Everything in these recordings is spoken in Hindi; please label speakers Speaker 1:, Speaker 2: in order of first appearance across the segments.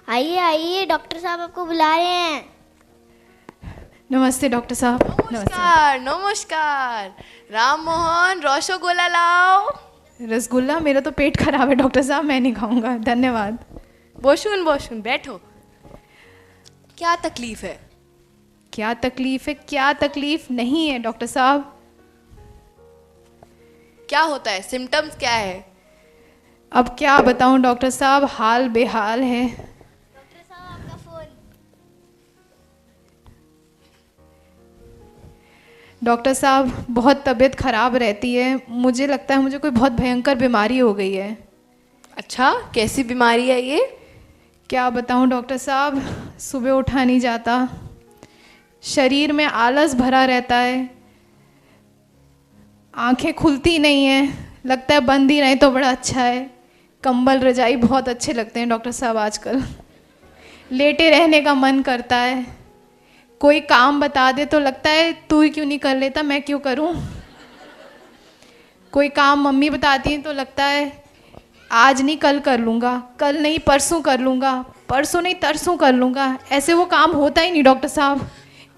Speaker 1: आइए आइए, डॉक्टर साहब आपको बुला रहे हैं।
Speaker 2: नमस्ते डॉक्टर साहब।
Speaker 3: नमस्कार नमस्कार। राम मोहन रसगुल्ला लाओ।
Speaker 2: रसगुल्ला? मेरा तो पेट खराब है डॉक्टर साहब, मैं नहीं खाऊंगा, धन्यवाद।
Speaker 3: बोशुन बोशुन बैठो। क्या तकलीफ है?
Speaker 2: क्या तकलीफ है? क्या तकलीफ नहीं है डॉक्टर साहब।
Speaker 3: क्या होता है? सिम्टम्स क्या है?
Speaker 2: अब क्या बताऊं डॉक्टर साहब, हाल बेहाल है।
Speaker 1: डॉक्टर साहब आपका फोन।
Speaker 2: डॉक्टर साहब बहुत तबीयत खराब रहती है, मुझे लगता है मुझे कोई बहुत भयंकर बीमारी हो गई है।
Speaker 3: अच्छा, कैसी बीमारी है ये?
Speaker 2: क्या बताऊं डॉक्टर साहब, सुबह उठा नहीं जाता, शरीर में आलस भरा रहता है, आंखें खुलती नहीं हैं, लगता है बंद ही रहे तो बड़ा अच्छा है। कंबल रजाई बहुत अच्छे लगते हैं डॉक्टर साहब आजकल, लेटे रहने का मन करता है। कोई काम बता दे तो लगता है तू ही क्यों नहीं कर लेता, मैं क्यों करूं। कोई काम मम्मी बताती हैं तो लगता है आज नहीं कल कर लूँगा, कल नहीं परसों कर लूँगा, परसों नहीं तरसों कर लूँगा। ऐसे वो काम होता ही नहीं डॉक्टर साहब,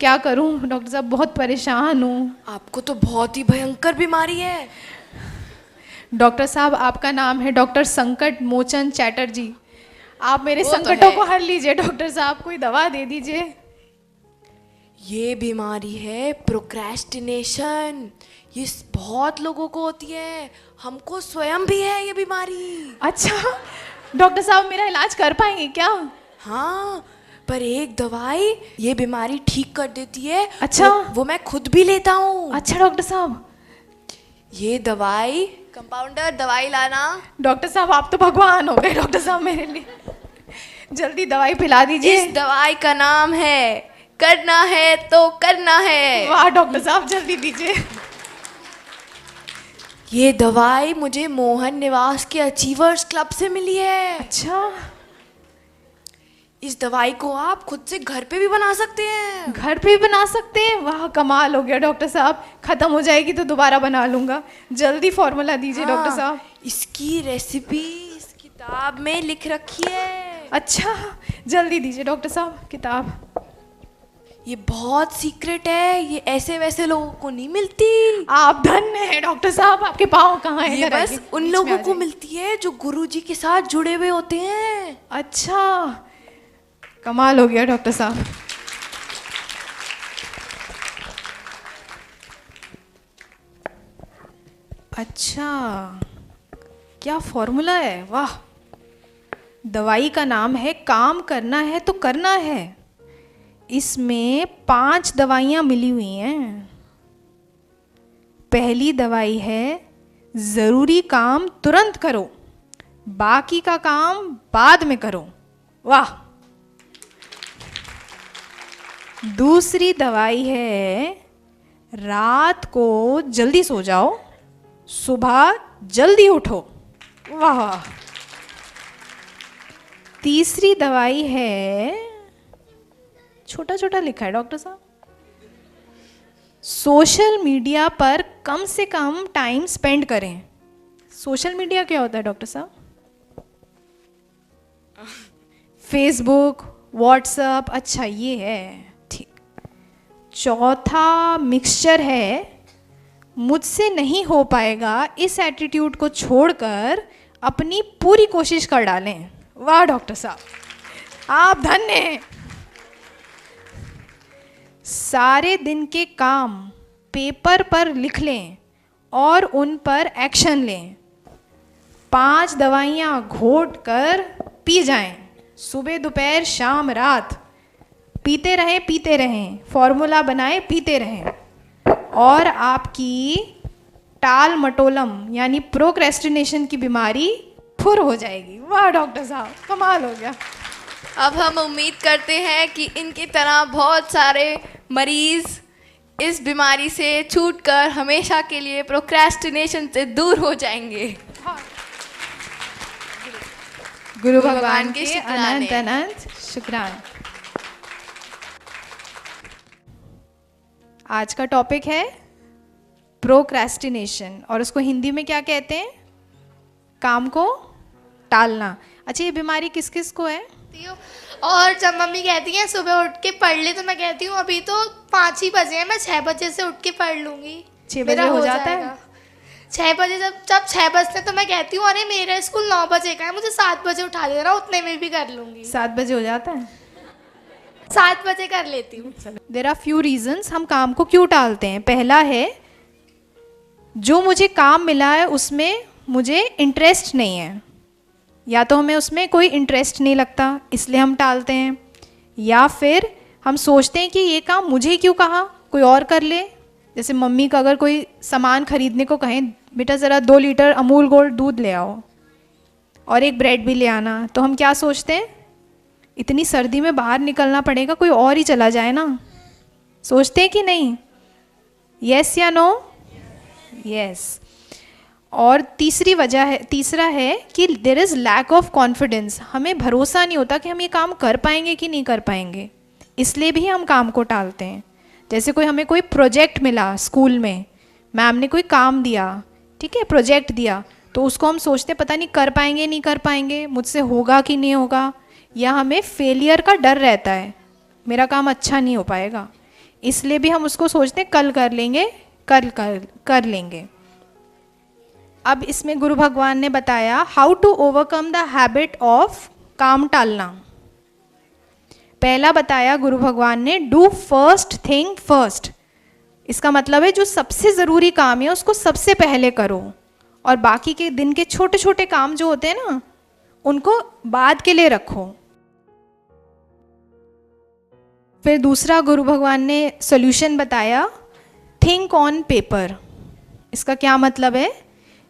Speaker 2: क्या करूं डॉक्टर साहब, बहुत परेशान हूँ।
Speaker 3: आपको तो बहुत ही भयंकर बीमारी है।
Speaker 2: डॉक्टर साहब आपका नाम है डॉक्टर संकट मोचन चैटर्जी, आप मेरे
Speaker 3: वो तो
Speaker 2: संकटों
Speaker 3: है।
Speaker 2: को हल लीजिए डॉक्टर साहब, कोई दवा दे दीजिए।
Speaker 3: ये बीमारी है प्रोक्रेस्टिनेशन। ये बहुत लोगों को होती है, हमको स्वयं भी है ये बीमारी।
Speaker 2: अच्छा डॉक्टर साहब मेरा इलाज कर पाएंगे क्या?
Speaker 3: हाँ, पर एक दवाई ये बीमारी ठीक कर देती है।
Speaker 2: अच्छा।
Speaker 3: वो मैं खुद भी लेता हूँ।
Speaker 2: अच्छा डॉक्टर साहब।
Speaker 3: ये दवाई, कंपाउंडर दवाई लाना।
Speaker 2: डॉक्टर साहब आप तो भगवान हो गए डॉक्टर साहब मेरे लिए, जल्दी दवाई पिला दीजिए।
Speaker 3: इस दवाई का नाम है करना है तो करना है।
Speaker 2: वाह डॉक्टर साहब जल्दी दीजिए।
Speaker 3: ये दवाई मुझे मोहन निवास के अचीवर्स क्लब से मिली है।
Speaker 2: अच्छा,
Speaker 3: इस दवाई को आप खुद से घर पे भी बना सकते हैं।
Speaker 2: घर पे ही बना सकते हैं? वाह कमाल हो गया डॉक्टर साहब, खत्म हो जाएगी तो दोबारा बना लूंगा, जल्दी फॉर्मूला दीजिए डॉक्टर साहब।
Speaker 3: इसकी रेसिपी इस किताब में लिख रखी है।
Speaker 2: अच्छा जल्दी दीजिए डॉक्टर साहब किताब।
Speaker 3: ये बहुत सीक्रेट है, ये ऐसे वैसे लोगों को नहीं मिलती।
Speaker 2: आप धन्य हैं डॉक्टर साहब, आपके पाँव कहाँ हैं?
Speaker 3: ये
Speaker 2: इधर
Speaker 3: बस
Speaker 2: आइए,
Speaker 3: उन
Speaker 2: बीच में
Speaker 3: लोगों
Speaker 2: आ
Speaker 3: को
Speaker 2: जाइए।
Speaker 3: मिलती है जो गुरुजी के साथ जुड़े हुए होते हैं।
Speaker 2: अच्छा कमाल हो गया डॉक्टर साहब। अच्छा क्या फॉर्मूला है, वाह। दवाई का नाम है काम करना है तो करना है, इसमें 5 दवाइयाँ मिली हुई हैं। पहली दवाई है ज़रूरी काम तुरंत करो, बाकी का काम बाद में करो, वाह। दूसरी दवाई है रात को जल्दी सो जाओ, सुबह जल्दी उठो, वाह। तीसरी दवाई है, छोटा छोटा लिखा है डॉक्टर साहब, सोशल मीडिया पर कम से कम टाइम स्पेंड करें। सोशल मीडिया क्या होता है डॉक्टर साहब? फेसबुक, व्हाट्सएप, अच्छा ये है, ठीक। चौथा मिक्सचर है मुझसे नहीं हो पाएगा, इस एटीट्यूड को छोड़कर अपनी पूरी कोशिश कर डालें, वाह डॉक्टर साहब आप धन्य हैं। सारे दिन के काम पेपर पर लिख लें और उन पर एक्शन लें। 5 दवाइयाँ घोट कर पी जाएं, सुबह दोपहर शाम रात, पीते रहें, फॉर्मूला बनाए पीते रहें, और आपकी टाल मटोलम यानी प्रोक्रेस्टिनेशन की बीमारी फुर हो जाएगी, वाह डॉक्टर साहब कमाल हो गया।
Speaker 3: अब हम उम्मीद करते हैं कि इनकी तरह बहुत सारे मरीज इस बीमारी से छूटकर हमेशा के लिए प्रोक्रेस्टिनेशन से दूर हो जाएंगे।
Speaker 2: गुरु भगवान के
Speaker 3: शुक्राने।
Speaker 2: अनंत अनंत शुक्रान। आज का टॉपिक है प्रोक्रेस्टिनेशन, और उसको हिंदी में क्या कहते हैं? काम को टालना। अच्छा ये बीमारी किस किस को है?
Speaker 4: करती हूँ। और जब मम्मी कहती हैं सुबह उठ के पढ़ ले, तो मैं कहती हूँ अभी तो 5 ही बजे हैं, मैं 6 बजे से उठ के पढ़ लूँगी।
Speaker 2: 6 बजे हो जाता है?
Speaker 4: 6 बजे जब 6 बजते हैं तो मैं कहती हूँ अरे मेरा स्कूल 9 बजे का है, मुझे 7 बजे उठा देना, उतने में भी कर लूँगी।
Speaker 2: 7 बजे हो जाता है?
Speaker 4: 7 बजे कर लेती हूँ।
Speaker 2: देयर आर फ्यू रीजंस हम काम को क्यों टालते हैं। पहला है, जो मुझे काम मिला है उसमें मुझे इंटरेस्ट नहीं है, या तो हमें उसमें कोई इंटरेस्ट नहीं लगता इसलिए हम टालते हैं, या फिर हम सोचते हैं कि ये काम मुझे क्यों कहा, कोई और कर ले। जैसे मम्मी का अगर कोई सामान खरीदने को कहें, बेटा ज़रा 2 लीटर अमूल गोल्ड दूध ले आओ और एक ब्रेड भी ले आना, तो हम क्या सोचते हैं, इतनी सर्दी में बाहर निकलना पड़ेगा, कोई और ही चला जाए ना। सोचते हैं कि नहीं? यस या नो? यस। और तीसरा है कि there is lack of confidence, हमें भरोसा नहीं होता कि हम ये काम कर पाएंगे कि नहीं कर पाएंगे, इसलिए भी हम काम को टालते हैं। जैसे हमें कोई प्रोजेक्ट मिला स्कूल में, मैम ने कोई काम दिया, ठीक है, प्रोजेक्ट दिया, तो उसको हम सोचते पता नहीं कर पाएंगे नहीं कर पाएंगे, मुझसे होगा कि नहीं होगा, या हमें फेलियर का डर रहता है, मेरा काम अच्छा नहीं हो पाएगा, इसलिए भी हम उसको सोचते हैं कल कर लेंगे, कल कर लेंगे। अब इसमें गुरु भगवान ने बताया how to overcome the habit of काम टालना। पहला बताया गुरु भगवान ने, डू फर्स्ट थिंग फर्स्ट। इसका मतलब है जो सबसे ज़रूरी काम है उसको सबसे पहले करो, और बाकी के दिन के छोटे छोटे काम जो होते हैं ना उनको बाद के लिए रखो। फिर दूसरा गुरु भगवान ने सॉल्यूशन बताया, थिंक ऑन पेपर। इसका क्या मतलब है,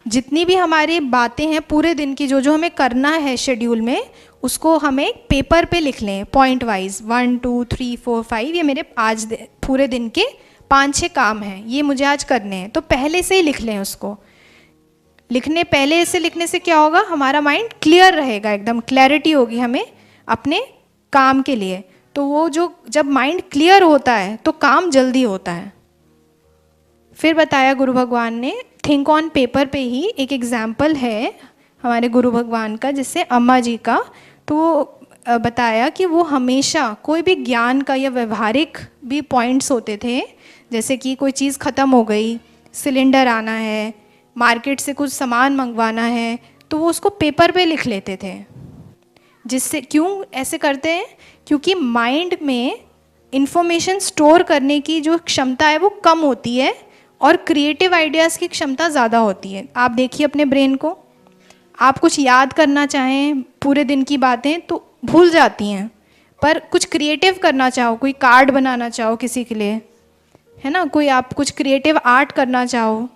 Speaker 2: जितनी भी हमारी बातें हैं पूरे दिन की, जो हमें करना है शेड्यूल में, उसको हमें पेपर पे लिख लें पॉइंट वाइज, 1 2 3 4 5, ये मेरे आज पूरे दिन के 5-6 काम हैं, ये मुझे आज करने हैं, तो पहले से ही लिख लें उसको। पहले से लिखने से क्या होगा, हमारा माइंड क्लियर रहेगा, एकदम क्लैरिटी होगी हमें अपने काम के लिए। तो वो जब माइंड क्लियर होता है तो काम जल्दी होता है। फिर बताया गुरु भगवान ने, थिंक ऑन पेपर पे ही एक एग्जाम्पल है हमारे गुरु भगवान का, जिससे अम्मा जी का, तो वो बताया कि वो हमेशा कोई भी ज्ञान का या व्यवहारिक भी पॉइंट्स होते थे, जैसे कि कोई चीज़ ख़त्म हो गई, सिलेंडर आना है, मार्केट से कुछ सामान मंगवाना है, तो वो उसको पेपर पे लिख लेते थे। जिससे क्यों ऐसे करते हैं, क्योंकि माइंड में इंफॉर्मेशन स्टोर करने की जो क्षमता है वो कम होती है और क्रिएटिव आइडियाज़ की क्षमता ज़्यादा होती है। आप देखिए अपने ब्रेन को, आप कुछ याद करना चाहें पूरे दिन की बातें तो भूल जाती हैं, पर कुछ क्रिएटिव करना चाहो, कोई कार्ड बनाना चाहो किसी के लिए, है ना, कोई आप कुछ क्रिएटिव आर्ट करना चाहो,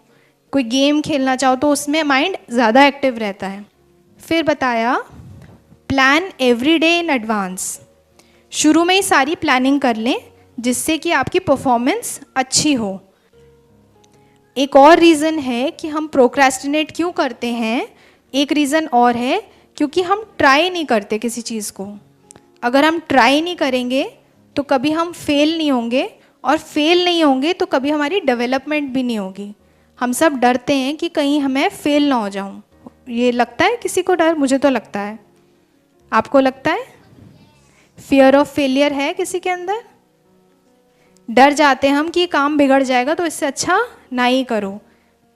Speaker 2: कोई गेम खेलना चाहो, तो उसमें माइंड ज़्यादा एक्टिव रहता है। फिर बताया, plan every day in advance. शुरू में ही सारी प्लानिंग कर लें जिससे कि आपकी परफॉर्मेंस अच्छी हो। एक और रीज़न है कि हम प्रोक्रेस्टिनेट क्यों करते हैं, एक रीज़न और है, क्योंकि हम ट्राई नहीं करते किसी चीज़ को। अगर हम ट्राई नहीं करेंगे तो कभी हम फेल नहीं होंगे, और फेल नहीं होंगे तो कभी हमारी डेवलपमेंट भी नहीं होगी। हम सब डरते हैं कि कहीं हमें फेल ना हो जाऊं। ये लगता है किसी को डर? मुझे तो लगता है। आपको लगता है? फियर ऑफ फेलियर है किसी के अंदर? डर जाते हैं हम कि काम बिगड़ जाएगा तो इससे अच्छा ना ही करो।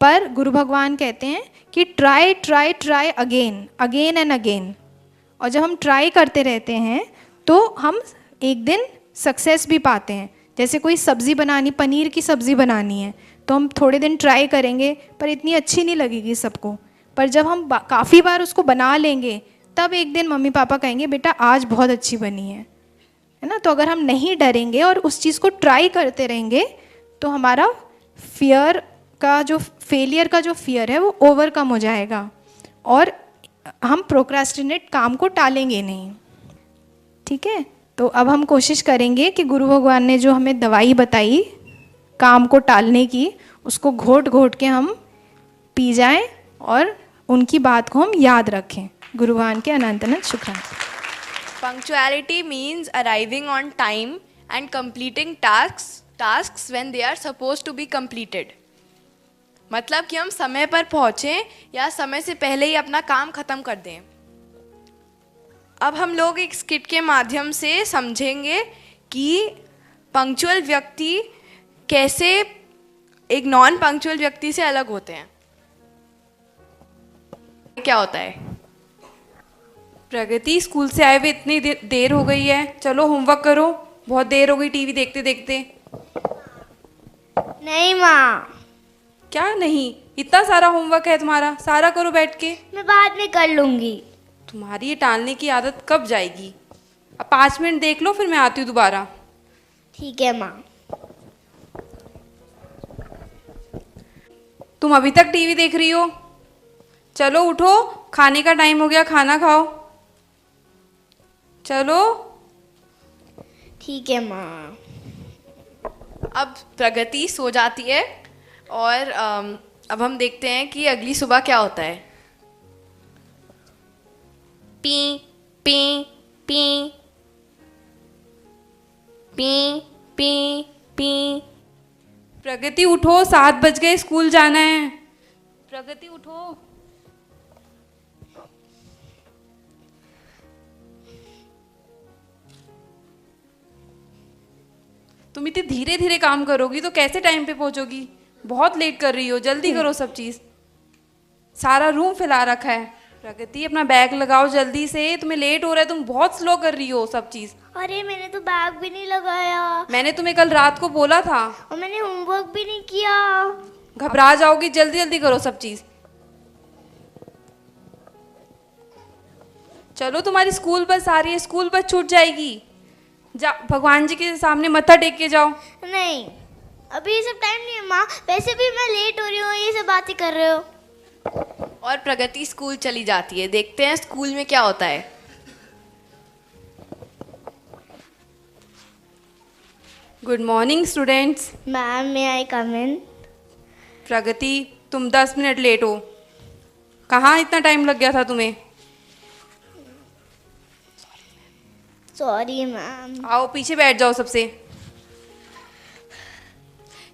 Speaker 2: पर गुरु भगवान कहते हैं कि try try try again again and again. और जब हम ट्राई करते रहते हैं तो हम एक दिन सक्सेस भी पाते हैं। जैसे कोई सब्ज़ी बनानी, पनीर की सब्ज़ी बनानी है तो हम थोड़े दिन ट्राई करेंगे पर इतनी अच्छी नहीं लगेगी सबको, पर जब हम काफ़ी बार उसको बना लेंगे तब एक दिन मम्मी पापा कहेंगे बेटा आज बहुत अच्छी बनी है ना। तो अगर हम नहीं डरेंगे और उस चीज़ को ट्राई करते रहेंगे तो हमारा फियर का जो फेलियर का जो फियर है वो ओवरकम हो जाएगा और हम प्रोक्रेस्टिनेट काम को टालेंगे नहीं। ठीक है, तो अब हम कोशिश करेंगे कि गुरु भगवान ने जो हमें दवाई बताई काम को टालने की, उसको घोट घोट के हम पी जाएं और उनकी बात को हम याद रखें। गुरु भगवान के अनंत अनंत शुक्राना।
Speaker 3: Punctuality means arriving on time and completing tasks when they are supposed to be completed. मतलब कि हम समय पर पहुँचें या समय से पहले ही अपना काम ख़त्म कर दें। अब हम लोग एक स्किट के माध्यम से समझेंगे कि पंक्चुअल व्यक्ति कैसे एक नॉन पंक्चुअल व्यक्ति से अलग होते हैं। क्या होता है?
Speaker 5: प्रगति, स्कूल से आए हुए इतनी देर हो गई है, चलो होमवर्क करो, बहुत देर हो गई टीवी देखते देखते।
Speaker 1: नहीं माँ,
Speaker 5: क्या नहीं? इतना सारा होमवर्क है तुम्हारा, सारा करो बैठ के।
Speaker 1: मैं बाद में कर लूँगी।
Speaker 5: तुम्हारी ये टालने की आदत कब जाएगी? अब 5 मिनट देख लो, फिर मैं आती हूँ दोबारा।
Speaker 1: ठीक है माँ।
Speaker 5: तुम अभी तक टीवी देख रही हो? चलो उठो, खाने का टाइम हो गया, खाना खाओ। चलो।
Speaker 1: ठीक है माँ।
Speaker 3: अब प्रगति सो जाती है और अब हम देखते हैं कि अगली सुबह क्या होता है। पी पी पी पी पी पी।
Speaker 5: प्रगति उठो, 7 बज गए, स्कूल जाना है। प्रगति उठो। तुम इतने धीरे धीरे काम करोगी तो कैसे टाइम पे पहुंचोगी? बहुत लेट कर रही हो, जल्दी करो सब चीज। सारा रूम फैला रखा है। प्रगति, अपना बैग लगाओ जल्दी से, तुम्हें लेट हो रहा है, तुम बहुत स्लो कर रही हो सब चीज।
Speaker 1: अरे मैंने तो बैग भी नहीं लगाया
Speaker 5: मैंने तुम्हें कल रात को बोला था।
Speaker 1: और मैंने होमवर्क भी नहीं किया।
Speaker 5: घबरा जाओगी, जल्दी जल्दी करो सब चीज। चलो, तुम्हारी स्कूल बस आ रही है, स्कूल बस छूट जाएगी। जा, भगवान जी के सामने मत्था टेक के जाओ।
Speaker 1: नहीं, अभी ये सब टाइम नहीं है माँ। वैसे भी मैं लेट हो रही हूँ, ये सब बातें कर रहे हो।
Speaker 3: और प्रगति स्कूल चली जाती है। देखते हैं स्कूल में क्या होता है।
Speaker 5: Good morning students.
Speaker 1: मैम, मे आई कम इन?
Speaker 5: प्रगति, तुम 10 मिनट लेट हो। कहाँ इतना टाइम लग गया था तुम्हें?
Speaker 1: Sorry ma'am.
Speaker 5: आओ पीछे बैठ जाओ सबसे।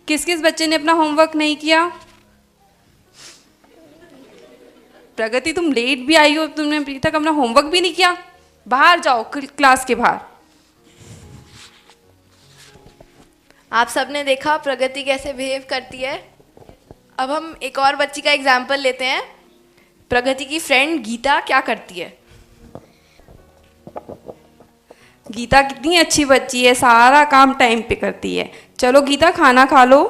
Speaker 5: किस किस बच्चे ने अपना होमवर्क नहीं किया? प्रगति, तुम लेट भी आई हो, तुमने अभी तक अपना होमवर्क भी नहीं किया। बाहर जाओ, क्लास के बाहर।
Speaker 3: आप सबने देखा प्रगति कैसे बिहेव करती है। अब हम एक और बच्ची का एग्जाम्पल लेते हैं। प्रगति की फ्रेंड गीता क्या करती है?
Speaker 5: गीता कितनी अच्छी बच्ची है, सारा काम टाइम पे करती है। चलो गीता, खाना खा लो।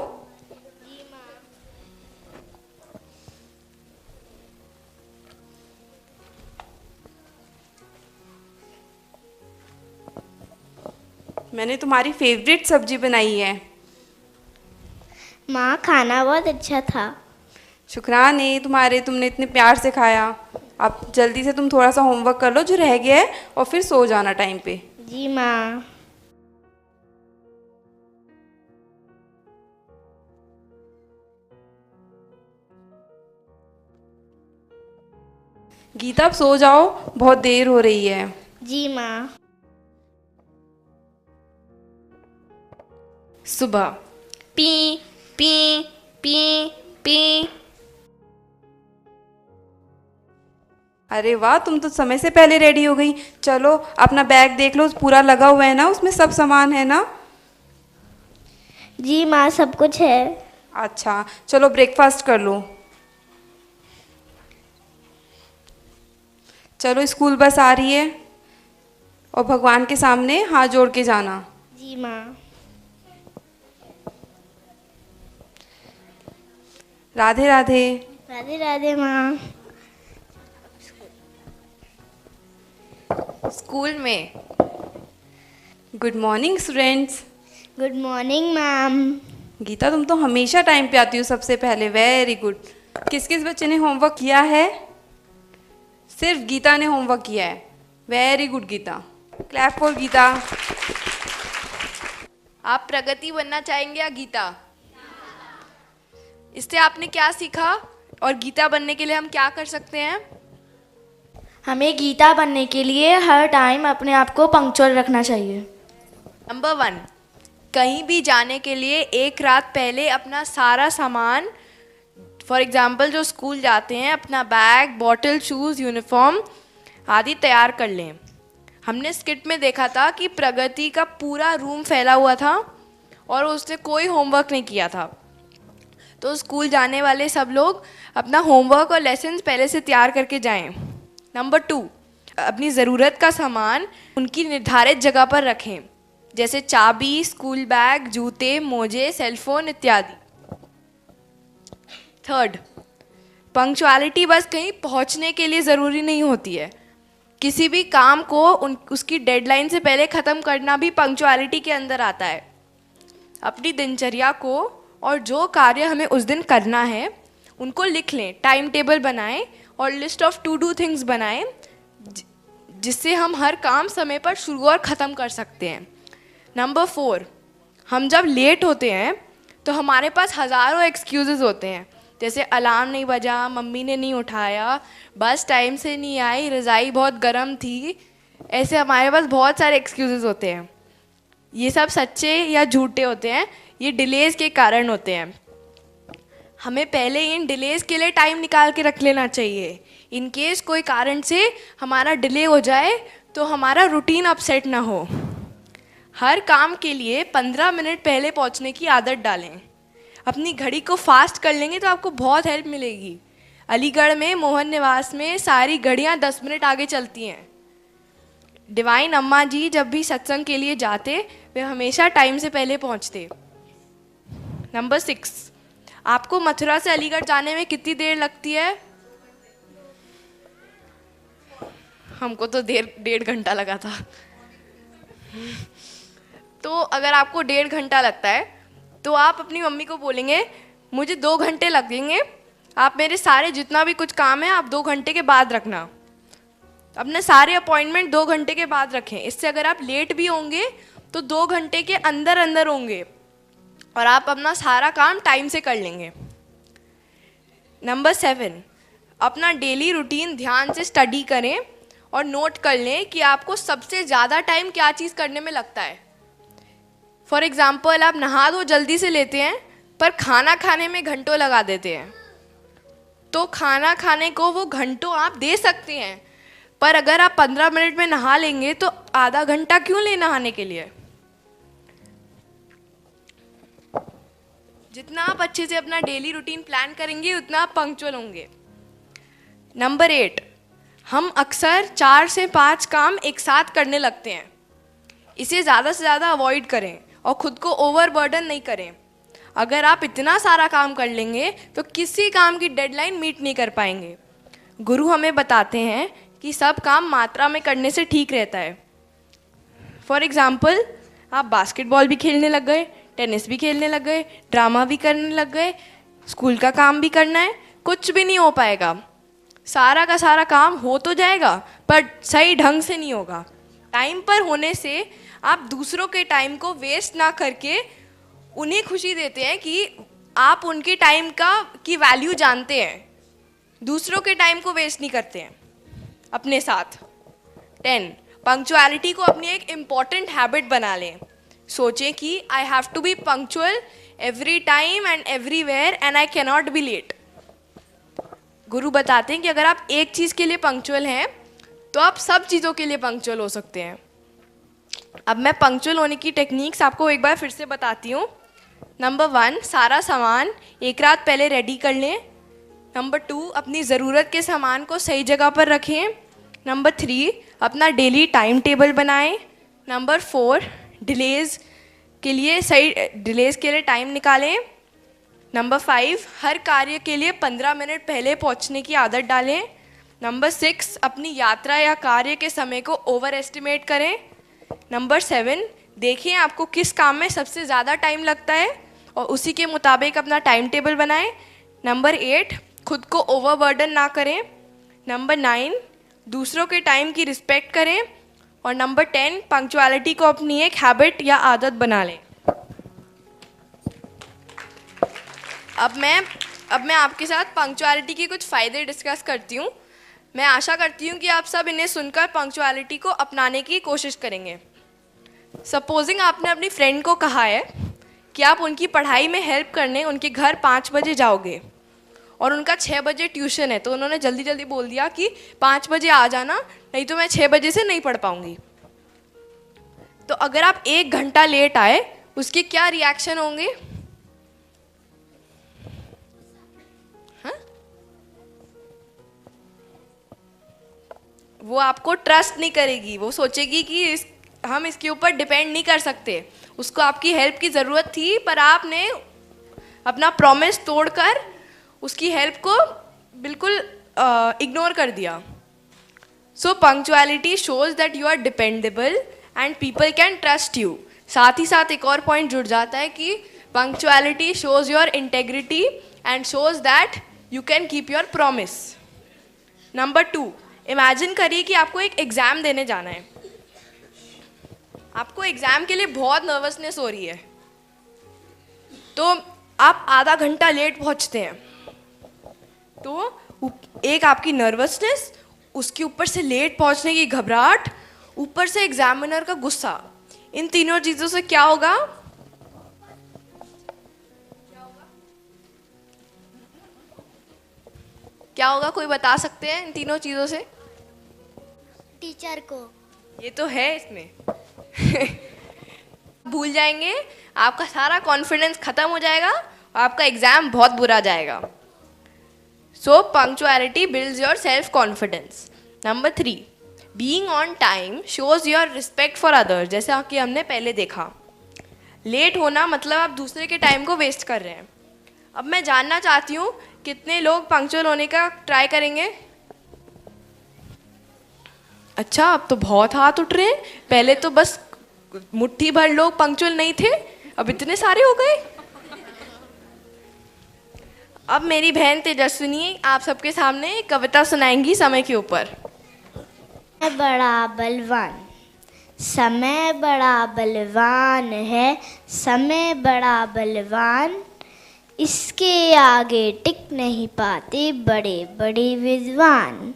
Speaker 5: मैंने तुम्हारी फेवरेट सब्जी बनाई है।
Speaker 1: माँ, खाना बहुत अच्छा था।
Speaker 5: शुक्रान है तुम्हारे, तुमने इतने प्यार से खाया। अब जल्दी से तुम थोड़ा सा होमवर्क कर लो जो रह गया है, और फिर सो जाना टाइम पे।
Speaker 1: जी माँ।
Speaker 5: गीता, अब सो जाओ, बहुत देर हो रही है।
Speaker 1: जी माँ।
Speaker 3: सुबह पी पी पी पी।
Speaker 5: अरे वाह, तुम तो समय से पहले रेडी हो गई। चलो अपना बैग देख लो, पूरा लगा हुआ है ना, उसमें सब सामान है ना?
Speaker 1: जी माँ, सब कुछ है।
Speaker 5: अच्छा, चलो ब्रेकफास्ट कर लो। चलो, स्कूल बस आ रही है, और भगवान के सामने हाथ जोड़ के जाना।
Speaker 1: जी माँ।
Speaker 5: राधे राधे।
Speaker 1: राधे राधे माँ।
Speaker 3: स्कूल में
Speaker 5: good morning students.
Speaker 1: Good morning ma'am.
Speaker 5: Gita, तुम तो हमेशा टाइम पे आती हो सबसे पहले, वेरी गुड। किस किस बच्चे ने होमवर्क किया है? सिर्फ गीता ने होमवर्क किया है। Very good Gita, clap for Gita.
Speaker 3: आप प्रगति बनना चाहेंगे या गीता? इससे आपने क्या सीखा, और गीता बनने के लिए हम क्या कर सकते हैं?
Speaker 6: हमें गीता बनने के लिए हर टाइम अपने आप को पंक्चुअल रखना चाहिए।
Speaker 3: नंबर 1, कहीं भी जाने के लिए एक रात पहले अपना सारा सामान, फॉर एग्जाम्पल जो स्कूल जाते हैं, अपना बैग, बॉटल, शूज़, यूनिफॉर्म आदि तैयार कर लें। हमने स्किट में देखा था कि प्रगति का पूरा रूम फैला हुआ था और उसने कोई होमवर्क नहीं किया था। तो स्कूल जाने वाले सब लोग अपना होमवर्क और लेसन्स पहले से तैयार करके जाएं। नंबर 2, अपनी ज़रूरत का सामान उनकी निर्धारित जगह पर रखें, जैसे चाबी, स्कूल बैग, जूते, मोजे, सेलफोन इत्यादि। 3, पंक्चुअलिटी बस कहीं पहुंचने के लिए ज़रूरी नहीं होती है। किसी भी काम को उसकी डेडलाइन से पहले ख़त्म करना भी पंक्चुअलिटी के अंदर आता है। अपनी दिनचर्या को और जो कार्य हमें उस दिन करना है उनको लिख लें, टाइम टेबल बनाएं और list of to do things बनाएं, जिससे हम हर काम समय पर शुरू और ख़त्म कर सकते हैं। नंबर 4, हम जब लेट होते हैं तो हमारे पास हज़ारों एक्सक्यूज़ेस होते हैं, जैसे अलार्म नहीं बजा, मम्मी ने नहीं उठाया, बस टाइम से नहीं आई, रज़ाई बहुत गर्म थी। ऐसे हमारे पास बहुत सारे एक्सक्यूज़ेस होते हैं। ये सब सच्चे या झूठे होते हैं, ये डिलेज़ के कारण होते हैं। हमें पहले इन डिलेज़ के लिए टाइम निकाल के रख लेना चाहिए। इन केस कोई कारण से हमारा डिले हो जाए तो हमारा रूटीन अपसेट ना हो। हर काम के लिए 15 मिनट पहले पहुंचने की आदत डालें। अपनी घड़ी को फास्ट कर लेंगे तो आपको बहुत हेल्प मिलेगी। अलीगढ़ में मोहन निवास में सारी घड़ियां 10 मिनट आगे चलती हैं। डिवाइन अम्मा जी जब भी सत्संग के लिए जाते वे हमेशा टाइम से पहले पहुंचते। नंबर 6, आपको मथुरा से अलीगढ़ जाने में कितनी देर लगती है? हमको तो 1.5 घंटा लगा था। तो अगर आपको 1.5 घंटा लगता है तो आप अपनी मम्मी को बोलेंगे मुझे 2 घंटे लगेंगे, आप मेरे सारे जितना भी कुछ काम है आप 2 घंटे के बाद रखना। अपने सारे अपॉइंटमेंट 2 घंटे के बाद रखें। इससे अगर आप लेट भी होंगे तो 2 घंटे के अंदर अंदर होंगे और आप अपना सारा काम टाइम से कर लेंगे। नंबर 7, अपना डेली रूटीन ध्यान से स्टडी करें और नोट कर लें कि आपको सबसे ज़्यादा टाइम क्या चीज़ करने में लगता है। फॉर एग्ज़ाम्पल, आप नहा धो जल्दी से लेते हैं पर खाना खाने में घंटों लगा देते हैं। तो खाना खाने को वो घंटों आप दे सकते हैं, पर अगर आप 15 मिनट में नहा लेंगे तो आधा घंटा क्यों ले नहाने के लिए? जितना आप अच्छे से अपना डेली रूटीन प्लान करेंगे उतना आप पंक्चुअल होंगे। नंबर 8, हम अक्सर 4 से 5 काम एक साथ करने लगते हैं। इसे ज़्यादा से ज़्यादा अवॉइड करें और ख़ुद को ओवरबर्डन नहीं करें। अगर आप इतना सारा काम कर लेंगे तो किसी काम की डेडलाइन मीट नहीं कर पाएंगे। गुरु हमें बताते हैं कि सब काम मात्रा में करने से ठीक रहता है। फॉर एग्ज़ाम्पल, आप बास्केटबॉल भी खेलने लग गए, टेनिस भी खेलने लग गए, ड्रामा भी करने लग गए, स्कूल का काम भी करना है, कुछ भी नहीं हो पाएगा। सारा का सारा काम हो तो जाएगा पर सही ढंग से नहीं होगा। टाइम पर होने से आप दूसरों के टाइम को वेस्ट ना करके उन्हें खुशी देते हैं कि आप उनके टाइम की वैल्यू जानते हैं, दूसरों के टाइम को वेस्ट नहीं करते हैं अपने साथ। 10, पंक्चुअलिटी को अपनी एक इम्पॉर्टेंट हैबिट बना लें। सोचें कि I have to be punctual every time and everywhere and I can not be late. गुरु बताते हैं कि अगर आप एक चीज़ के लिए पंक्चुअल हैं तो आप सब चीज़ों के लिए पंक्चुअल हो सकते हैं। अब मैं पंक्चुअल होने की टेक्निक्स आपको एक बार फिर से बताती हूँ। नंबर 1, सारा सामान एक रात पहले रेडी कर लें। नंबर 2, अपनी ज़रूरत के सामान को सही जगह पर रखें। नंबर 3, अपना डेली टाइम टेबल बनाएं। नंबर 4, डिलेज़ के लिए टाइम निकालें। नंबर 5, हर कार्य के लिए 15 मिनट पहले पहुंचने की आदत डालें। नंबर 6, अपनी यात्रा या कार्य के समय को ओवर एस्टिमेट करें। नंबर 7, देखें आपको किस काम में सबसे ज़्यादा टाइम लगता है और उसी के मुताबिक अपना टाइम टेबल बनाएं। नंबर 8, खुद को ओवरबर्डन ना करें। नंबर 9, दूसरों के टाइम की रिस्पेक्ट करें। और नंबर 10, पंक्चुअलिटी को अपनी एक हैबिट या आदत बना लें। अब मैं आपके साथ पंक्चुअलिटी के कुछ फ़ायदे डिस्कस करती हूँ। मैं आशा करती हूँ कि आप सब इन्हें सुनकर पंक्चुअलिटी को अपनाने की कोशिश करेंगे। सपोजिंग आपने अपनी फ्रेंड को कहा है कि आप उनकी पढ़ाई में हेल्प करने उनके घर 5 बजे जाओगे और उनका 6 बजे ट्यूशन है, तो उन्होंने जल्दी जल्दी बोल दिया कि 5 बजे आ जाना, नहीं तो मैं 6 बजे से नहीं पढ़ पाऊँगी। तो अगर आप 1 घंटा लेट आए उसके क्या रिएक्शन होंगे? हाँ? वो आपको ट्रस्ट नहीं करेगी, वो सोचेगी कि हम इसके ऊपर डिपेंड नहीं कर सकते। उसको आपकी हेल्प की ज़रूरत थी पर आपने अपना प्रॉमिस तोड़कर उसकी हेल्प को बिल्कुल इग्नोर कर दिया। So punctuality shows that you are dependable and people can trust you. साथ ही साथ एक और पॉइंट जुड़ जाता है कि punctuality shows your integrity and shows that you can keep your promise. Number 2, imagine करिए कि आपको एक एग्ज़ाम देने जाना है। आपको एग्ज़ाम के लिए बहुत नर्वसनेस हो रही है, तो आप आधा घंटा लेट पहुंचते हैं। तो एक आपकी नर्वसनेस, उसके ऊपर से लेट पहुंचने की घबराहट, ऊपर से एग्जामिनर का गुस्सा, इन तीनों चीज़ों से क्या होगा? क्या होगा, कोई बता सकते हैं इन तीनों चीज़ों से?
Speaker 1: टीचर को।
Speaker 3: ये तो है इसमें। भूल जाएंगे, आपका सारा कॉन्फिडेंस खत्म हो जाएगा, आपका एग्जाम बहुत बुरा जाएगा। So punctuality builds your self confidence. Number 3, being on time shows your respect for others. जैसा कि हमने पहले देखा, लेट होना मतलब आप दूसरे के टाइम को वेस्ट कर रहे हैं। अब मैं जानना चाहती हूँ कितने लोग पंक्चुअल होने का ट्राई करेंगे? अच्छा, अब तो बहुत हाथ उठ रहे हैं। पहले तो बस मुट्ठी भर लोग पंक्चुअल नहीं थे, अब इतने सारे हो गए। अब मेरी बहन तेजस्विनी आप सबके सामने एक कविता सुनाएंगी समय के ऊपर।
Speaker 1: समय बड़ा बलवान, समय बड़ा बलवान है, समय बड़ा बलवान, इसके आगे टिक नहीं पाते बड़े बड़े विद्वान।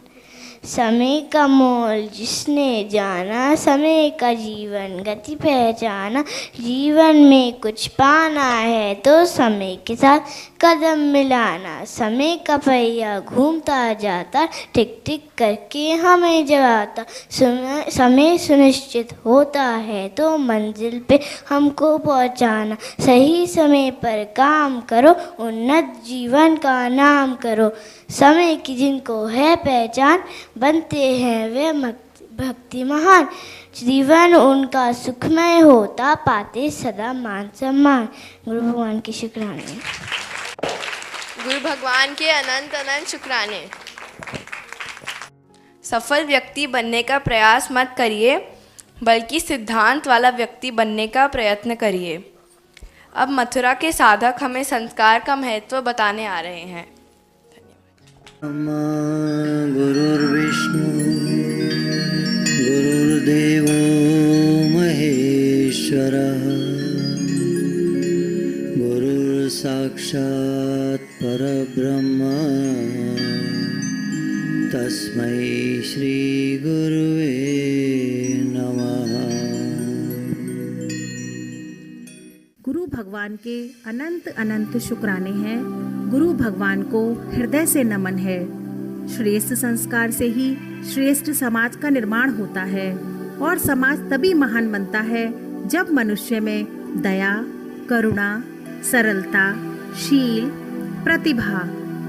Speaker 1: समय का मोल जिसने जाना, समय का जीवन गति पहचाना, जीवन में कुछ पाना है तो समय के साथ कदम मिलाना। समय का पहिया घूमता जाता, टिक टिक करके हमें जगाता। समय सुनिश्चित होता है तो मंजिल पे हमको पहुंचाना। सही समय पर काम करो, उन्नत जीवन का नाम करो। समय की जिनको है पहचान, बनते हैं वे भक्ति महान। जीवन उनका सुखमय होता, पाते सदा मान सम्मान। गुरु भगवान की शुक्राने।
Speaker 3: गुरु भगवान के अनंत अनंत शुक्राने। सफल व्यक्ति बनने का प्रयास मत करिए, बल्कि सिद्धांत वाला व्यक्ति बनने का प्रयत्न करिए। अब मथुरा के साधक हमें संस्कार का महत्व बताने आ रहे हैं।
Speaker 7: गुरुर्विष्णु गुरुर्देवो महेश्वरः, गुरुर्साक्षात् परब्रह्म, तस्मै श्री गुरुवे नमः।
Speaker 8: गुरु भगवान के अनंत अनंत शुक्राने हैं। गुरु भगवान को हृदय से नमन है। श्रेष्ठ संस्कार से ही श्रेष्ठ समाज का निर्माण होता है और समाज तभी महान बनता है जब मनुष्य में दया, करुणा, सरलता, शील, प्रतिभा,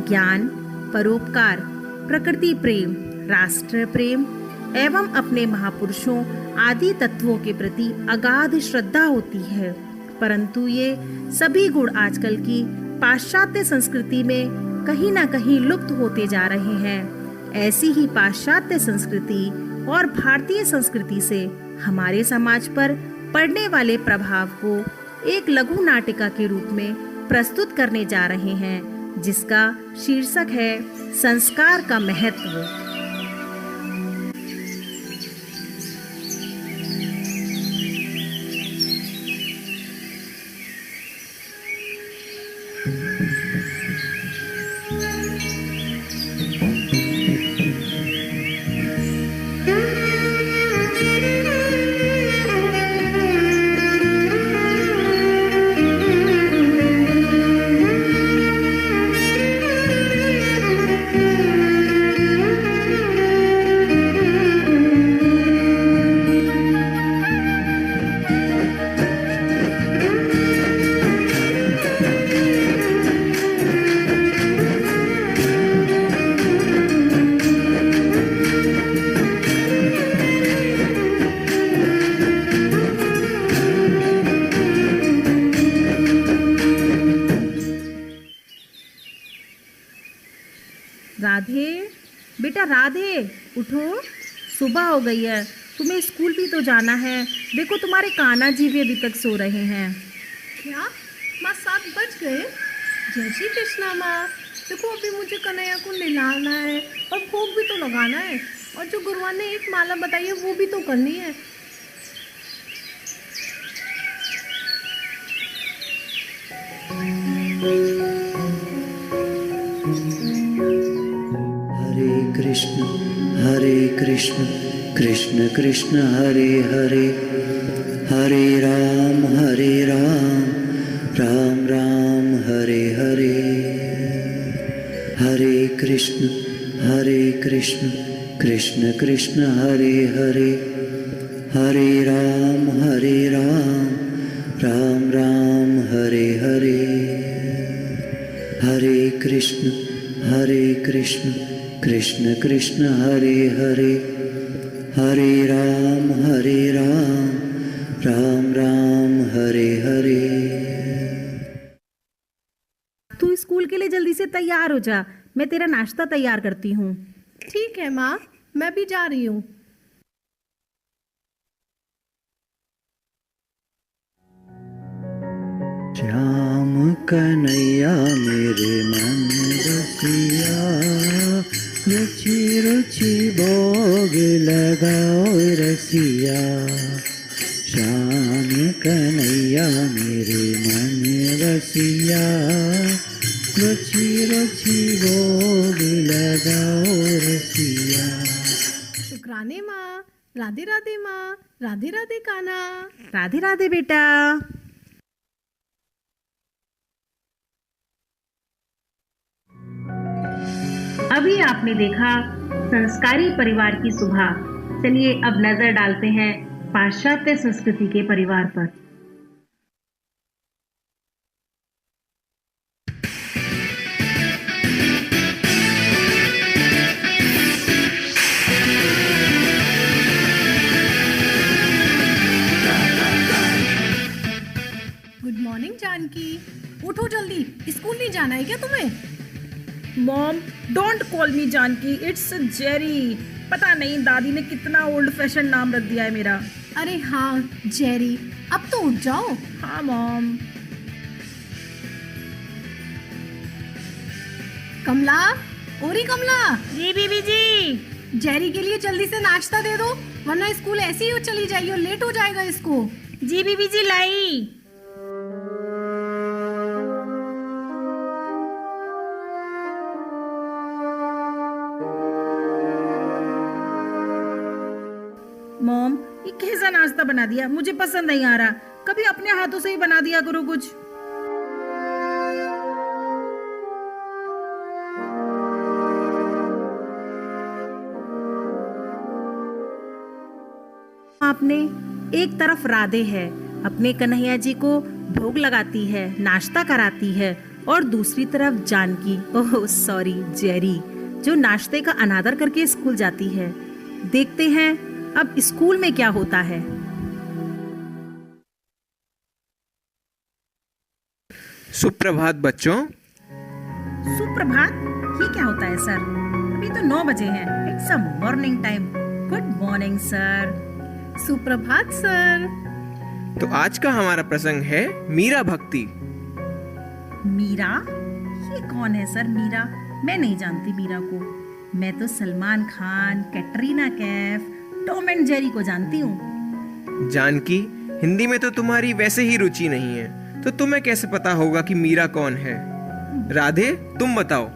Speaker 8: ज्ञान, परोपकार, प्रकृति प्रेम, राष्ट्र प्रेम एवं अपने महापुरुषों आदि तत्वों के प्रति अगाध श्रद्धा होती है। परंतु ये सभी गुण आजकल की पाश्चात्य संस्कृति में कहीं ना कहीं लुप्त होते जा रहे हैं। ऐसी ही पाश्चात्य संस्कृति और भारतीय संस्कृति से हमारे समाज पर पड़ने वाले प्रभाव को एक लघु नाटिका के रूप में प्रस्तुत करने जा रहे हैं, जिसका शीर्षक है संस्कार का महत्व। बेटा राधे, उठो, सुबह हो गई है, तुम्हें स्कूल भी तो जाना है। देखो तुम्हारे कान्हा जी भी अभी तक सो रहे हैं।
Speaker 2: क्या माँ 7 बज गए? जय श्री कृष्णा माँ। देखो अभी मुझे कन्हैया को नहलाना है और भोग भी तो लगाना है, और जो गुरुआ ने एक माला बताई है वो भी तो करनी है।
Speaker 7: हरे कृष्ण कृष्ण कृष्ण हरे हरे, हरे राम राम राम हरे हरे। हरे कृष्ण कृष्ण कृष्ण हरे हरे, हरे राम राम राम हरे हरे। हरे कृष्ण कृष्ण कृष्ण हरे हरे, हरे राम राम राम हरे हरे।
Speaker 8: तू स्कूल के लिए जल्दी से तैयार हो जा, मैं तेरा नाश्ता तैयार करती हूँ।
Speaker 2: ठीक है माँ, मैं भी जा रही हूँ।
Speaker 7: श्याम कन्हैया मेरे मन बसिया, रुचि रुचि भोग लगाओ रसिया। श्याम कन्हैया मेरे मन बसिया, रुचि रुचि भोग लगाओ रसिया।
Speaker 2: शुक्राने माँ, राधे राधे माँ, राधे राधे कान्हा।
Speaker 8: राधे राधे बेटा। अभी आपने देखा संस्कारी परिवार की सुबह। चलिए अब नजर डालते हैं पाश्चात्य संस्कृति के परिवार पर।
Speaker 2: गुड मॉर्निंग जानकी, उठो जल्दी, स्कूल नहीं जाना है क्या तुम्हें?
Speaker 8: Mom, don't call me Janaki, it's Jerry. पता नहीं दादी ने कितना ओल्ड फैशन नाम रख दिया है मेरा।
Speaker 2: अरे हाँ जेरी, अब तो उठ जाओ।
Speaker 8: हाँ मॉम।
Speaker 2: कमला, ओरी कमला।
Speaker 8: जी बीबी जी।
Speaker 2: जेरी के लिए जल्दी से नाश्ता दे दो, वरना स्कूल ऐसे ही चली जाएगी और लेट हो जाएगा इसको।
Speaker 8: जी बीबी जी लाई। मॉम, ये कैसा नाश्ता बना दिया, मुझे पसंद नहीं आ रहा। कभी अपने हाथों से ही बना दिया करो कुछ। आपने एक तरफ राधे है, अपने कन्हैया जी को भोग लगाती है, नाश्ता कराती है, और दूसरी तरफ जानकी, ओह सॉरी जेरी, जो नाश्ते का अनादर करके स्कूल जाती है। देखते हैं अब स्कूल में क्या होता है।
Speaker 9: सुप्रभात बच्चों।
Speaker 8: सुप्रभात? ये क्या होता है सर? अभी तो 9 बजे हैं। It's a morning time. Good morning sir.
Speaker 2: सुप्रभात सर।
Speaker 9: तो आज का हमारा प्रसंग है मीरा भक्ति।
Speaker 8: मीरा? ये कौन है सर मीरा? मैं नहीं जानती मीरा को। मैं तो Salman Khan, Katrina Kaif, Tom and Jerry को जानती हूँ।
Speaker 9: जानकी, हिंदी में तो तुम्हारी वैसे ही रुचि नहीं है, तो तुम्हें कैसे पता होगा कि मीरा कौन है? राधे, तुम बताओ।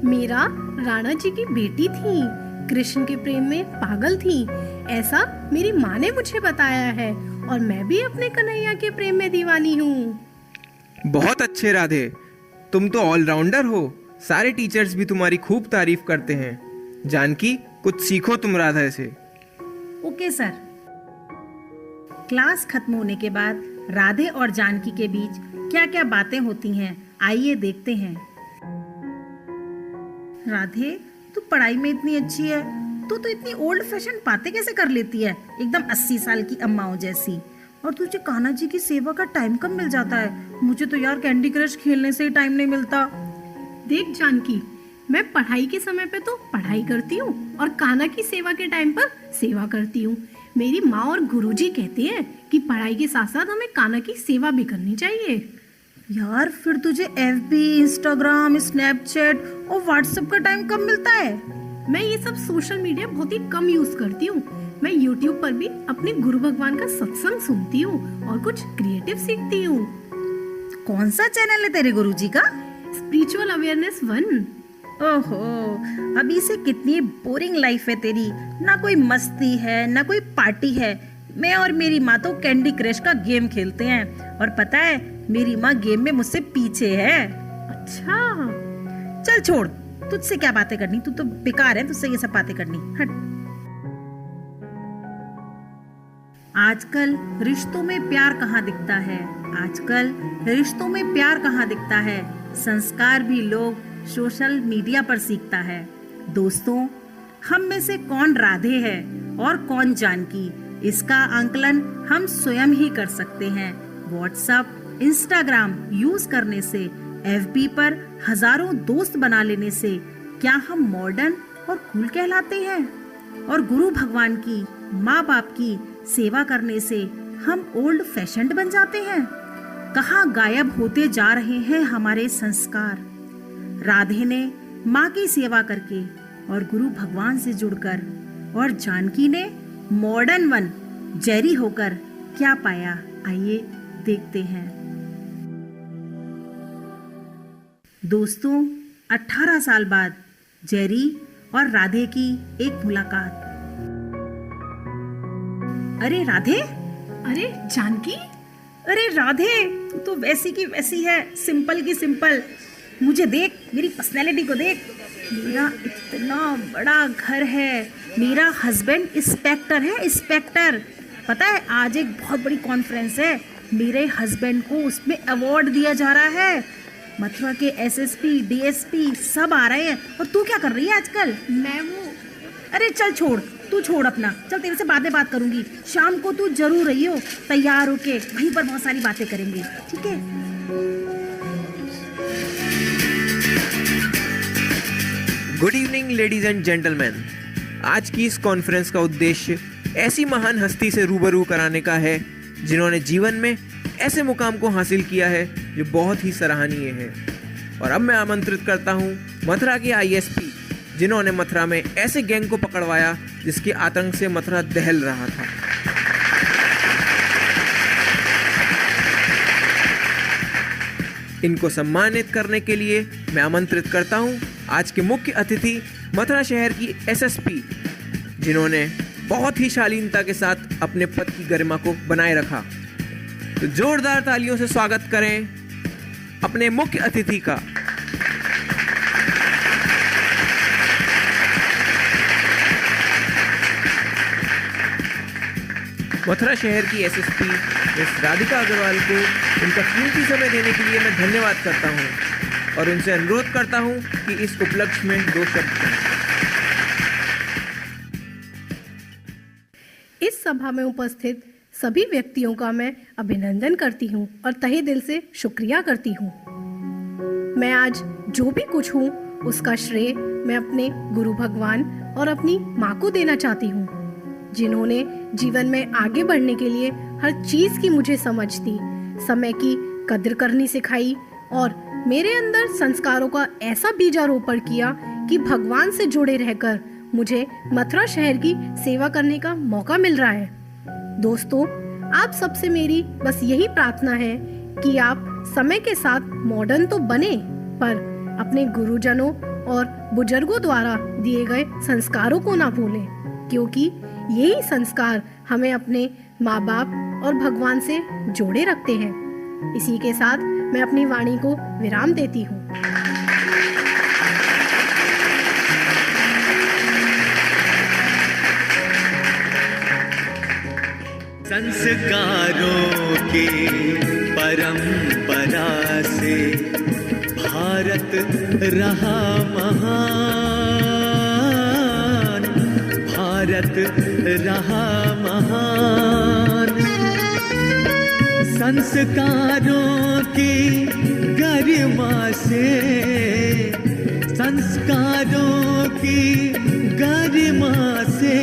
Speaker 2: मीरा राणा जी की बेटी थी, कृष्ण के प्रेम में पागल थी, ऐसा मेरी माँ ने मुझे बताया है, और मैं भी अपने कन्हैया के प्रेम में दीवानी हूँ।
Speaker 9: बहुत अच्छे राधे, तुम तो ऑलराउंडर हो। सारे टीचर्स भी तुम्हारी खूब तारीफ करते हैं। जानकी, कुछ सीखो तुम राधा से।
Speaker 8: Okay sir. क्लास खत्म होने के बाद राधे और जानकी के बीच क्या क्या बातें होती हैं, आइए देखते हैं। राधे, तू पढ़ाई में इतनी अच्छी है, तो इतनी ओल्ड फैशन बातें कैसे कर लेती है, एकदम 80 साल की अम्माओं जैसी। और तुझे कान्हा जी की सेवा का टाइम कब मिल जाता है? मुझे तो यार कैंडी क्रश खेलने से ही टाइम नहीं मिलता।
Speaker 2: देख जानकी,
Speaker 8: मैं पढ़ाई के समय पे तो पढ़ाई करती हूँ और कान्हा की सेवा के टाइम पर सेवा करती हूँ। मेरी माँ और गुरुजी कहते हैं कि पढ़ाई के साथ साथ हमें कान्हा की सेवा भी करनी चाहिए। यार फिर तुझे FB, इंस्टाग्राम, स्नैपचैट और व्हाट्सएप का टाइम कब मिलता है? मैं ये सब सोशल मीडिया बहुत ही कम यूज करती हूँ। मैं YouTube पर भी अपने गुरु भगवान का सत्संग सुनती हूँ और कुछ क्रिएटिव सीखती हूँ। कौन सा चैनल है तेरे गुरुजी का? Spiritual awareness 1। ओहो, अभी से कितनी बोरिंग लाइफ है तेरी। ना कोई मस्ती है ना कोई पार्टी है। मैं और मेरी माँ तो कैंडी क्रश का गेम खेलते हैं और पता है मेरी माँ गेम में मुझसे पीछे है। अच्छा, चल छोड़, तुझसे क्या बातें करनी, तू तो बेकार है, तुझसे ये सब बातें करनी, हट। आजकल रिश्तों में प्यार कहाँ दिखता है? आजकल रिश्तों में प्यार कहाँ दिखता है? संस्कार भी लोग सोशल मीडिया पर सीखता है। दोस्तों, हम में से कौन राधे है और कौन जानकी, इसका आंकलन हम स्वयं ही कर सकते हैं। व्हाट्सएप, इंस्टाग्राम यूज करने से, FB पर हजारों दोस्त बना लेने से क्या हम मॉडर्न और कूल कहलाते हैं? और गुरु भगवान की, माँ बाप की सेवा करने से हम ओल्ड फैशन्ड बन जाते हैं? कहाँ गायब होते जा रहे हैं हमारे संस्कार? राधे ने माँ की सेवा करके और गुरु भगवान से जुड़कर, और जानकी ने मॉडर्न वन जेरी होकर क्या पाया, आइए देखते हैं। दोस्तों, 18 साल बाद जेरी और राधे की एक मुलाकात। अरे राधे, अरे जानकी, अरे राधे, तू तो वैसी की वैसी है, सिंपल की सिंपल। मुझे देख, मेरी पर्सनैलिटी को देख। मेरा इतना बड़ा घर है, मेरा हस्बैंड इंस्पेक्टर है, इंस्पेक्टर। पता है आज एक बहुत बड़ी कॉन्फ्रेंस है, मेरे हस्बैंड को उसमें अवार्ड दिया जा रहा है। मथुरा के SSP, DSP सब आ रहे हैं। और तू क्या कर रही है आजकल? मैं वो, अरे चल छोड़, तू छोड़ अपना, चल तेरे से बातें बात करूंगी। शाम को तू जरूर रहियो तैयार होके, वहीं पर बहुत सारी बातें करेंगे, ठीक है?
Speaker 9: Good evening ladies and gentleman. आज की इस कॉन्फ्रेंस का उद्देश्य ऐसी महान हस्ती से रूबरू कराने का है जिन्होंने जीवन में ऐसे मुकाम को हासिल किया है जो बहुत ही सराहनीय है। और अब मैं आमंत्रित करता हूँ मथुरा के ISP, जिन्होंने मथुरा में ऐसे गैंग को पकड़वाया जिसके आतंक से मथुरा दहल रहा था। इनको सम्मानित करने के लिए मैं आमंत्रित करता हूं आज के मुख्य अतिथि मथुरा शहर की SSP, जिन्होंने बहुत ही शालीनता के साथ अपने पद की गरिमा को बनाए रखा। तो जोरदार तालियों से स्वागत करें अपने मुख्य अतिथि का। मथुरा शहर की SSP मिस राधिका अग्रवाल को उनका कीमती समय देने के लिए मैं धन्यवाद करता हूं और उनसे अनुरोध करता हूं कि इस उपलक्ष्य में 2 शब्द कहें।
Speaker 8: इस सभा में उपस्थित सभी व्यक्तियों का मैं अभिनंदन करती हूँ और तहे दिल से शुक्रिया करती हूँ। मैं आज जो भी कुछ हूँ उसका श्रेय मैं अपने गुरु भगवान और अपनी माँ को देना चाहती हूँ, जिन्होंने जीवन में आगे बढ़ने के लिए हर चीज की मुझे समझ दी, समय की कदर करनी सिखाई और मेरे अंदर संस्कारों का ऐसा बीजारोपण किया कि भगवान से जुड़े रहकर मुझे मथुरा शहर की सेवा करने का मौका मिल रहा है। दोस्तों, आप सबसे मेरी बस यही प्रार्थना है कि आप समय के साथ मॉडर्न तो बने, पर अपने गुरुजनों और बुजुर्गों द्वारा दिए गए संस्कारों को ना भूलें, क्योंकि यही संस्कार हमें अपने माँ बाप और भगवान से जोड़े रखते हैं। इसी के साथ मैं अपनी वाणी को विराम देती हूँ।
Speaker 7: संस्कारों के परंपरा से भारत रहा महान, भारत रहा महान। संस्कारों की गरिमा से संस्कारों की गरिमा से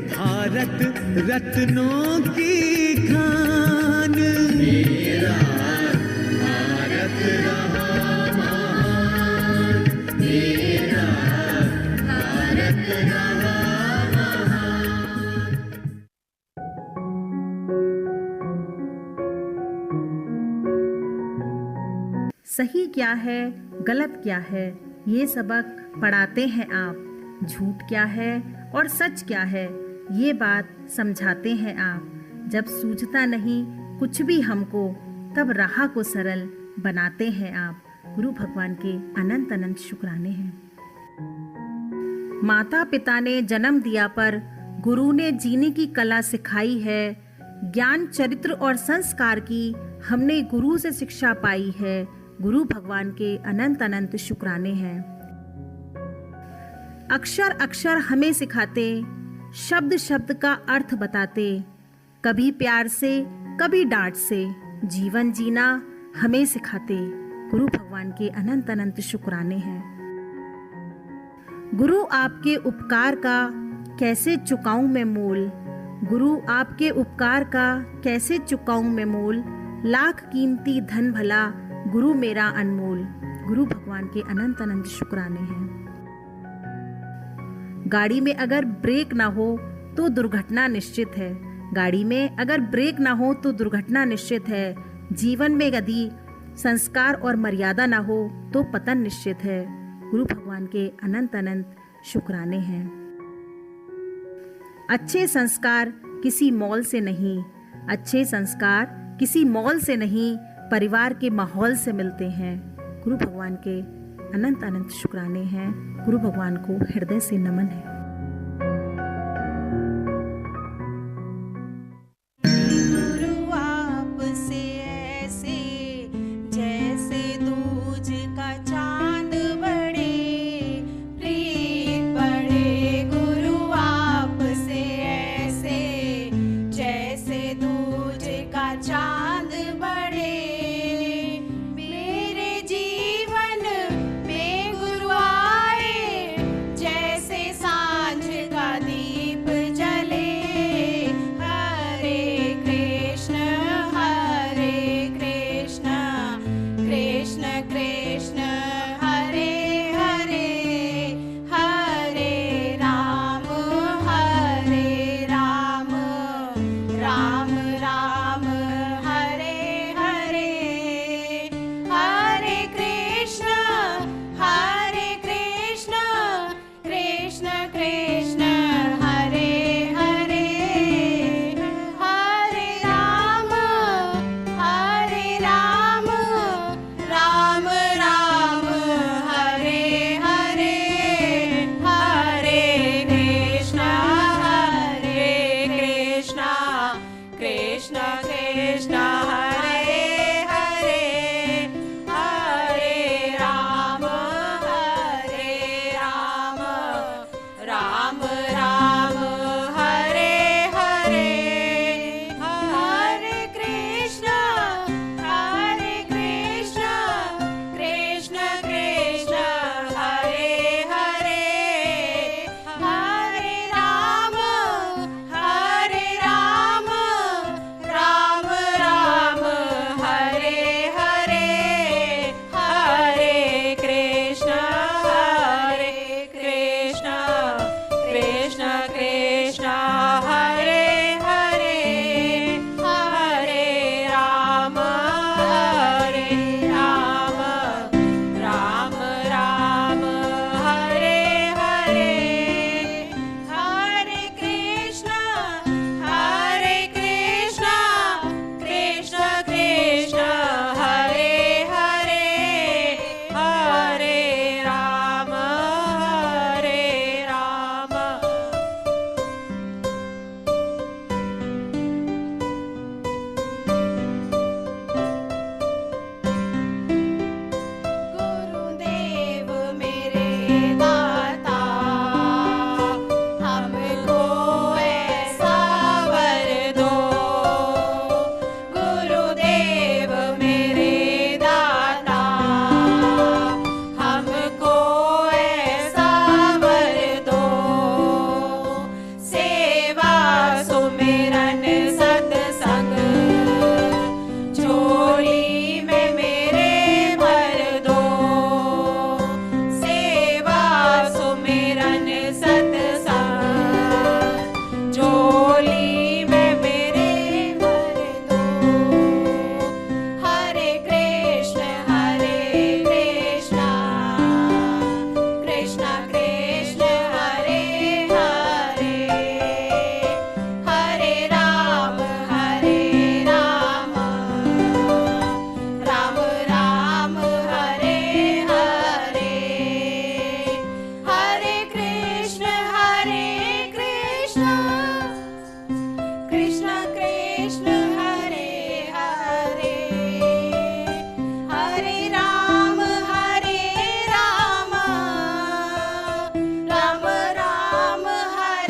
Speaker 7: भारत रत्नों की खान। मेरा भारत रहा महान, मेरा भारत रहा महान।
Speaker 8: सही क्या है, गलत क्या है, ये सबक पढ़ाते हैं आप। झूठ क्या है और सच क्या है, ये बात समझाते हैं आप। जब सूझता नहीं कुछ भी हमको, तब राह को सरल बनाते हैं आप। गुरु भगवान के अनंत अनंत शुक्राने हैं। माता पिता ने जन्म दिया पर गुरु ने जीने की कला सिखाई है। ज्ञान चरित्र और संस्कार की हमने गुरु से शिक्षा पाई है। गुरु भगवान के अनंत अनंत शुक्राने हैं। अक्षर अक्षर हमें सिखाते, शब्द शब्द का अर्थ बताते, कभी प्यार से कभी डांट से जीवन जीना हमें सिखाते। गुरु भगवान के अनंत अनंत शुक्राने हैं। गुरु आपके उपकार का कैसे चुकाऊं मैं मोल, गुरु आपके उपकार का कैसे चुकाऊं मैं मोल। लाख कीमती धन भला गुरु मेरा अनमोल। गुरु भगवान के अनंत अनंत शुक्राने हैं। गाड़ी में अगर ब्रेक ना हो तो दुर्घटना निश्चित है। गाड़ी में अगर ब्रेक ना हो तो दुर्घटना निश्चित है। जीवन में यदि संस्कार और मर्यादा ना हो तो पतन निश्चित है। गुरु भगवान के अनंत अनंत शुक्राने हैं। अच्छे संस्कार किसी मॉल से नहीं, अच्छे संस्कार किसी मॉल से नहीं, परिवार के माहौल से मिलते हैं। गुरु भगवान के अनंत अनंत शुक्राने हैं। गुरु भगवान को हृदय से नमन है।
Speaker 10: गुरु आपसे ऐसे जैसे दूज का चांद बड़े, प्रीत बड़े। गुरु आपसे ऐसे जैसे दूज का चांद बड़े। मेरे जीवन में गुरु आए जैसे सा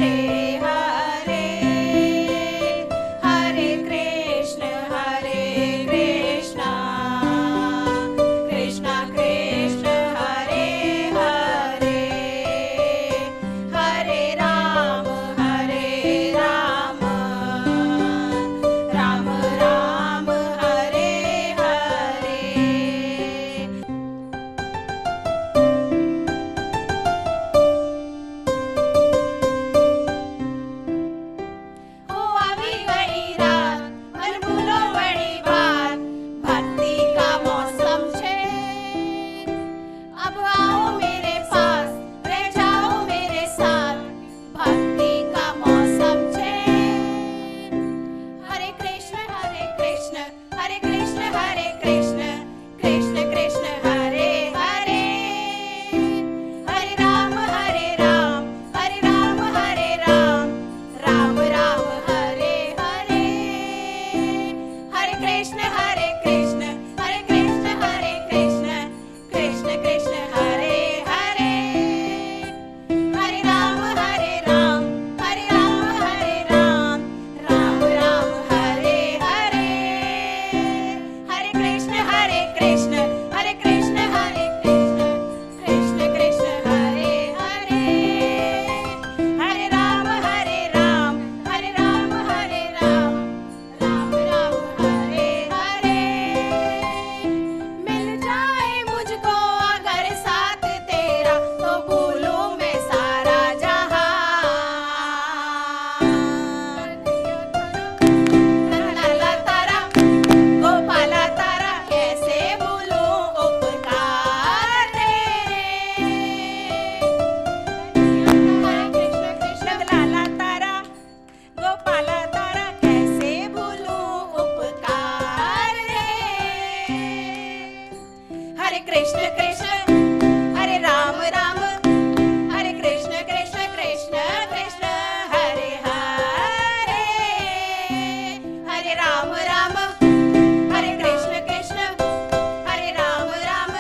Speaker 10: हरे हरे, हरे कृष्ण कृष्ण कृष्ण हरे हरे, हरे राम राम राम हरे हरे। ओ अभी गई रात मन भूलो बड़ी बात, भक्ति का मौसम छे, अब आओ मेरे पास रह जाओ मेरे साथ, भक्ति का मौसम छे। हरे कृष्ण कृष्ण कृष्ण कृष्ण हरे हरे, हरे राम राम राम हरे हरे, हरे कृष्ण कृष्ण कृष्ण कृष्ण हरे हरे, हरे राम राम राम हरे हरे, हरे कृष्ण कृष्ण कृष्ण कृष्ण हरे हरे, हरे राम राम राम हरे हरे। मिल जाए मुझको अगर साथ तेरा तो भूलूं मैं सारा जहां, लाला तारा गोपाला तारा कैसे भूलूं उपकार तेरे, हरे कृष्ण लाला तारा गोपाला तारा कैसे भूलूं उपकार रे, हरे कृष्ण हरे राम हरे कृष्ण कृष्ण कृष्ण हरे हरे, हरे राम हरे कृष्ण हरे राम राम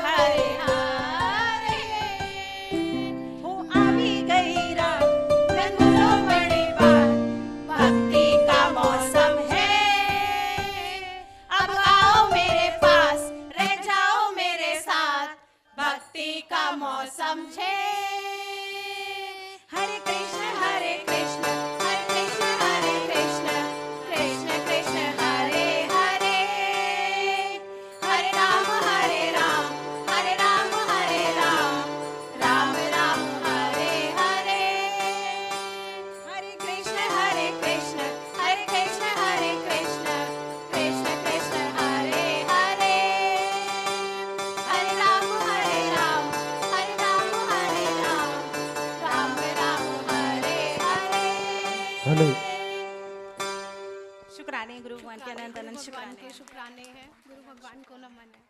Speaker 10: हरे हरे। हो आवी गई रात मन भूलो बड़ी बात, भक्ति का मौसम है, अब आओ मेरे पास रह जाओ मेरे साथ, भक्ति का मौसम छे। हरे कृष्ण कृष्ण कृष्ण कृष्ण हरे हरे, हरे राम राम हरे हरे, हरे कृष्ण कृष्ण कृष्ण कृष्ण हरे हरे, हरे राम राम हरे हरे।
Speaker 9: हेलो।
Speaker 10: शुक्राने गुरु भगवान के अनंत अनंत शुक्राने।
Speaker 4: शुक्राने हैं, गुरु भगवान को नमन है।